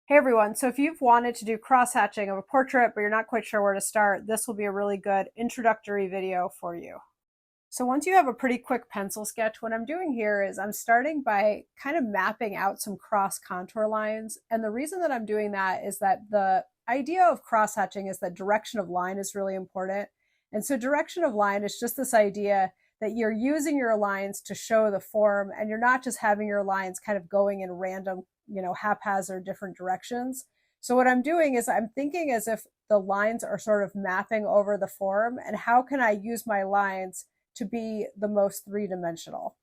Hey everyone, so if you've wanted to do cross-hatching of a portrait but you're not quite sure where to start, this will be a really good introductory video for you. So once you have a pretty quick pencil sketch, what I'm doing here is I'm starting by kind of mapping out some cross contour lines. And the reason that I'm doing that is that the idea of cross-hatching is that direction of line is really important. And so direction of line is just this idea that you're using your lines to show the form and you're not just having your lines kind of going in random, haphazard different directions. So what I'm doing is I'm thinking as if the lines are sort of mapping over the form, and how can I use my lines to be the most three-dimensional.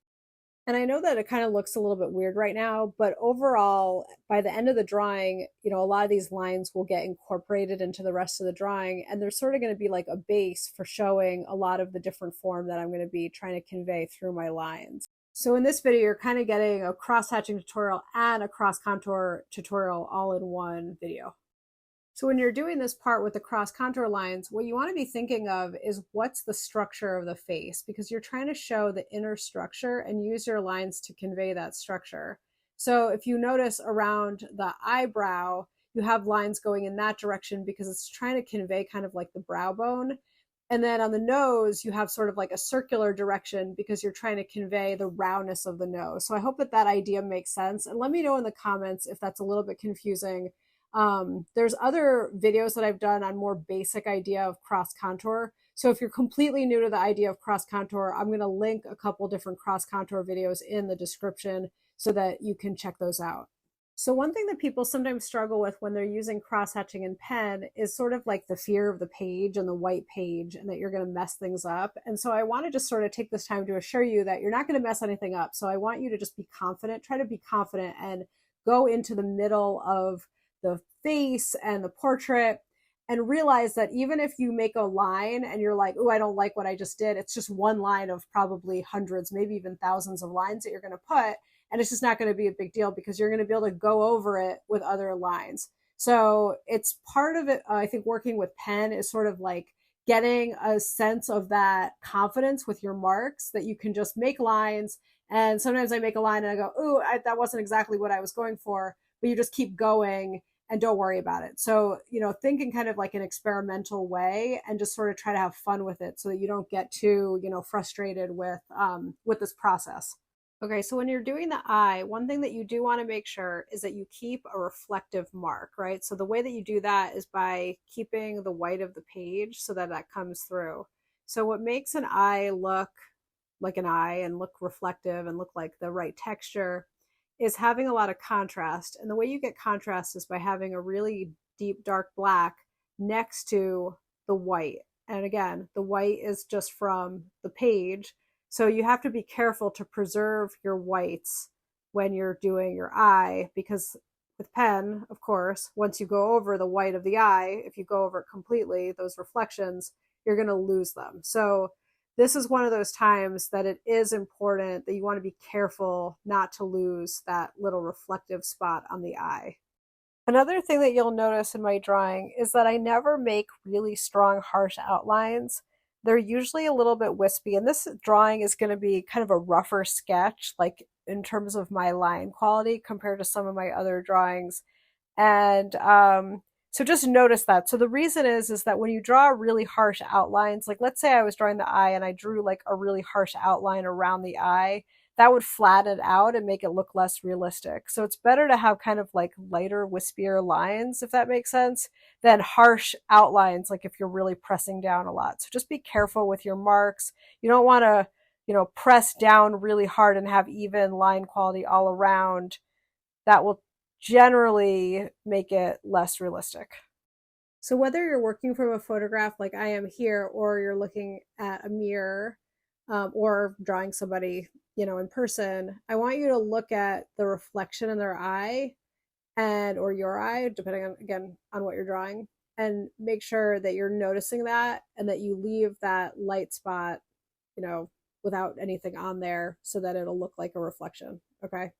And I know that it kind of looks a little bit weird right now, but overall, by the end of the drawing, a lot of these lines will get incorporated into the rest of the drawing, and they're sort of going to be like a base for showing a lot of the different form that I'm going to be trying to convey through my lines. So in this video, you're kind of getting a cross-hatching tutorial and a cross-contour tutorial all in one video. So when you're doing this part with the cross contour lines, what you want to be thinking of is what's the structure of the face, because you're trying to show the inner structure and use your lines to convey that structure. So if you notice around the eyebrow, you have lines going in that direction because it's trying to convey kind of like the brow bone. And then on the nose, you have sort of like a circular direction because you're trying to convey the roundness of the nose. So I hope that that idea makes sense. And let me know in the comments if that's a little bit confusing. There's other videos that I've done on more basic idea of cross contour. So if you're completely new to the idea of cross contour, I'm going to link a couple different cross contour videos in the description so that you can check those out. So one thing that people sometimes struggle with when they're using cross hatching in pen is sort of like the fear of the page and the white page and that you're going to mess things up. And so I want to just sort of take this time to assure you that you're not going to mess anything up. So I want you to just be confident, try to be confident and go into the middle of the face and the portrait and realize that even if you make a line and you're like, oh, I don't like what I just did, it's just one line of probably hundreds, maybe even thousands of lines that you're going to put. And it's just not going to be a big deal because you're going to be able to go over it with other lines. So it's part of it. I think working with pen is sort of like getting a sense of that confidence with your marks that you can just make lines. And sometimes I make a line and I go, oh, that wasn't exactly what I was going for, but you just keep going and don't worry about it. So, think in kind of like an experimental way and just sort of try to have fun with it so that you don't get too, frustrated with this process. Okay, so when you're doing the eye, one thing that you do want to make sure is that you keep a reflective mark, right? So the way that you do that is by keeping the white of the page so that that comes through. So what makes an eye look like an eye and look reflective and look like the right texture is having a lot of contrast. And the way you get contrast is by having a really deep dark black next to the white. And again, the white is just from the page. So you have to be careful to preserve your whites when you're doing your eye, because with pen, of course, once you go over the white of the eye, if you go over it completely, those reflections, you're going to lose them. So this is one of those times that it is important that you want to be careful not to lose that little reflective spot on the eye. Another thing that you'll notice in my drawing is that I never make really strong, harsh outlines. They're usually a little bit wispy, and this drawing is going to be kind of a rougher sketch, like in terms of my line quality compared to some of my other drawings. And so just notice that. So the reason is that when you draw really harsh outlines, like let's say I was drawing the eye and I drew like a really harsh outline around the eye, that would flatten it out and make it look less realistic. So it's better to have kind of like lighter, wispier lines, if that makes sense, than harsh outlines, like if you're really pressing down a lot. So just be careful with your marks. You don't want to, press down really hard and have even line quality all around. That will generally make it less realistic. So whether you're working from a photograph like I am here, or you're looking at a mirror, or drawing somebody, in person, I want you to look at the reflection in their eye or your eye, depending on, again, on what you're drawing, and make sure that you're noticing that and that you leave that light spot, without anything on there so that it'll look like a reflection. Okay.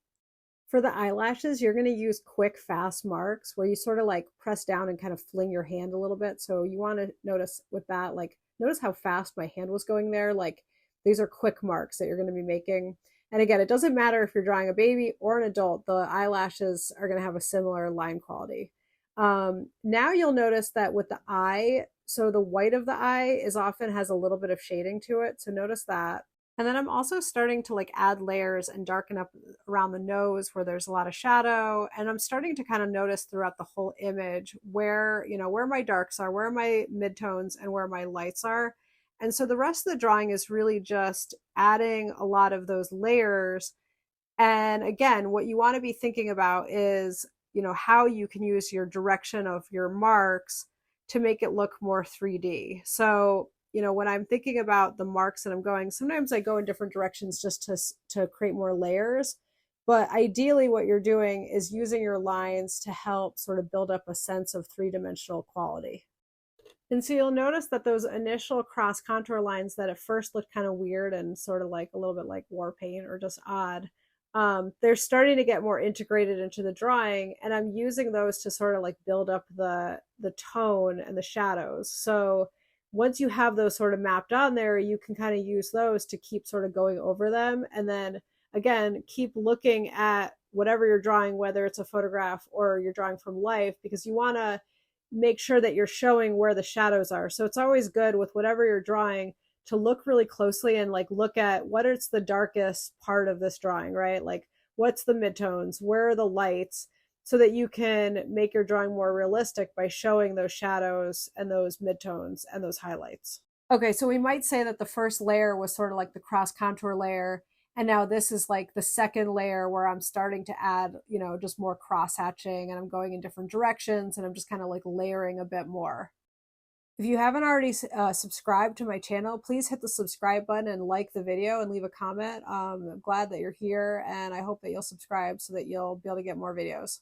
For the eyelashes, you're going to use quick, fast marks where you sort of like press down and kind of fling your hand a little bit. So you want to notice with that, like, notice how fast my hand was going there. Like, these are quick marks that you're going to be making. And again, it doesn't matter if you're drawing a baby or an adult, the eyelashes are going to have a similar line quality. Now you'll notice that with the eye, so the white of the eye is often has a little bit of shading to it. So notice that. And then I'm also starting to like add layers and darken up around the nose where there's a lot of shadow. And I'm starting to kind of notice throughout the whole image where, where my darks are, where my midtones and where my lights are. And so the rest of the drawing is really just adding a lot of those layers. And again, what you want to be thinking about is, how you can use your direction of your marks to make it look more 3D. So, when I'm thinking about the marks that I'm going, sometimes I go in different directions just to create more layers. But ideally, what you're doing is using your lines to help sort of build up a sense of three-dimensional quality. And so you'll notice that those initial cross contour lines that at first looked kind of weird and sort of like a little bit like war paint or just odd, they're starting to get more integrated into the drawing, and I'm using those to sort of like build up the tone and the shadows. So once you have those sort of mapped on there, you can kind of use those to keep sort of going over them. And then again, keep looking at whatever you're drawing, whether it's a photograph or you're drawing from life, because you want to make sure that you're showing where the shadows are. So it's always good with whatever you're drawing to look really closely and like look at what is the darkest part of this drawing, right? Like what's the midtones, where are the lights, so that you can make your drawing more realistic by showing those shadows and those midtones and those highlights. Okay, so we might say that the first layer was sort of like the cross contour layer. And now this is like the second layer where I'm starting to add, just more cross hatching, and I'm going in different directions, and I'm just kind of like layering a bit more. If you haven't already subscribed to my channel, please hit the subscribe button and like the video and leave a comment. I'm glad that you're here, and I hope that you'll subscribe so that you'll be able to get more videos.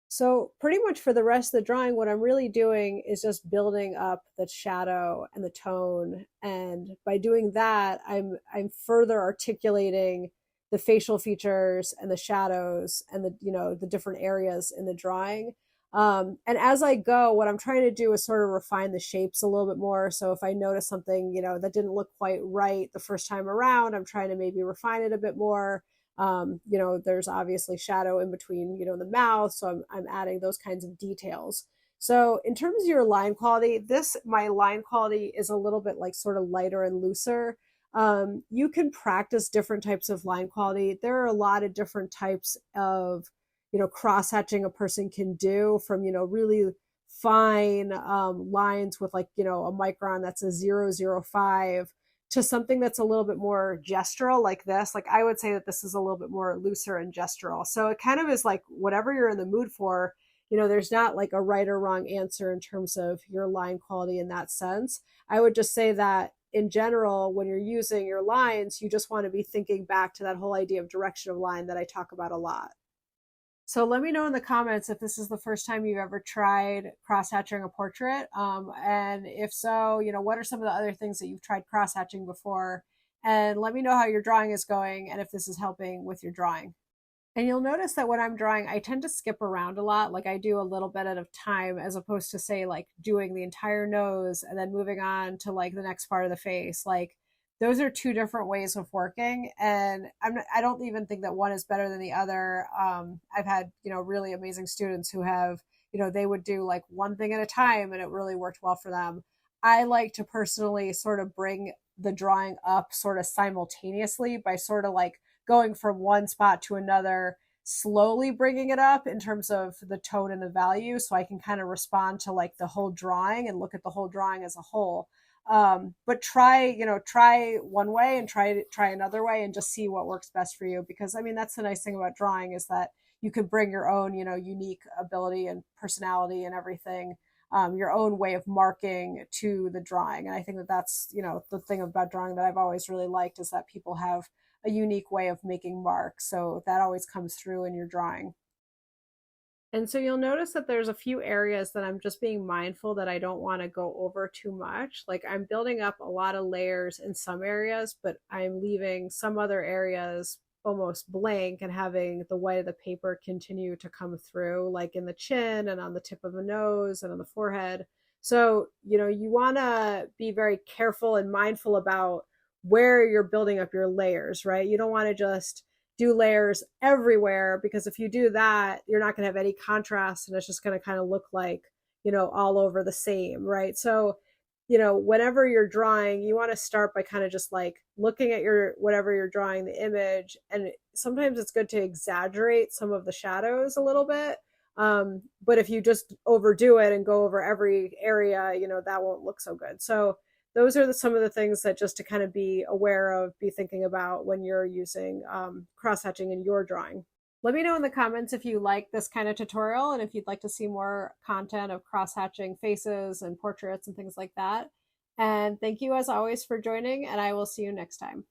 So pretty much for the rest of the drawing, what I'm really doing is just building up the shadow and the tone. And by doing that, I'm further articulating the facial features and the shadows and the different areas in the drawing. And as I go, what I'm trying to do is sort of refine the shapes a little bit more. So if I notice something, that didn't look quite right the first time around, I'm trying to maybe refine it a bit more. There's obviously shadow in between, the mouth. So I'm adding those kinds of details. So in terms of your line quality, my line quality is a little bit like sort of lighter and looser. You can practice different types of line quality. There are a lot of different types of, cross hatching a person can do, from, really fine lines with like, a micron that's a 0.05 to something that's a little bit more gestural like this. Like I would say that this is a little bit more looser and gestural. So it kind of is like whatever you're in the mood for, there's not like a right or wrong answer in terms of your line quality in that sense. I would just say that in general, when you're using your lines, you just want to be thinking back to that whole idea of direction of line that I talk about a lot. So let me know in the comments if this is the first time you've ever tried cross-hatching a portrait. And if so, what are some of the other things that you've tried cross-hatching before? And let me know how your drawing is going and if this is helping with your drawing. And you'll notice that when I'm drawing, I tend to skip around a lot. Like I do a little bit at a time, as opposed to say like doing the entire nose and then moving on to like the next part of the face. Like those are two different ways of working, and I don't even think that one is better than the other. I've had really amazing students who have they would do like one thing at a time, and it really worked well for them. I like to personally sort of bring the drawing up sort of simultaneously by sort of like going from one spot to another, slowly bringing it up in terms of the tone and the value, so I can kind of respond to like the whole drawing and look at the whole drawing as a whole. But try one way and try another way and just see what works best for you. Because I mean, that's the nice thing about drawing, is that you can bring your own, unique ability and personality and everything, your own way of marking to the drawing. And I think that that's, the thing about drawing that I've always really liked, is that people have a unique way of making marks. So that always comes through in your drawing. And so you'll notice that there's a few areas that I'm just being mindful that I don't want to go over too much. Like I'm building up a lot of layers in some areas, but I'm leaving some other areas almost blank and having the white of the paper continue to come through, like in the chin and on the tip of the nose and on the forehead. So, you want to be very careful and mindful about where you're building up your layers, right? You don't want to just do layers everywhere, because if you do that, you're not going to have any contrast and it's just going to kind of look like, you know, all over the same, right? So, you know, whenever you're drawing, you want to start by kind of just like looking at your, whatever you're drawing, the image. And sometimes it's good to exaggerate some of the shadows a little bit. But if you just overdo it and go over every area, you know, that won't look so good. So those are some of the things that just to kind of be aware of, be thinking about when you're using cross-hatching in your drawing. Let me know in the comments if you like this kind of tutorial and if you'd like to see more content of cross-hatching faces and portraits and things like that. And thank you as always for joining, and I will see you next time.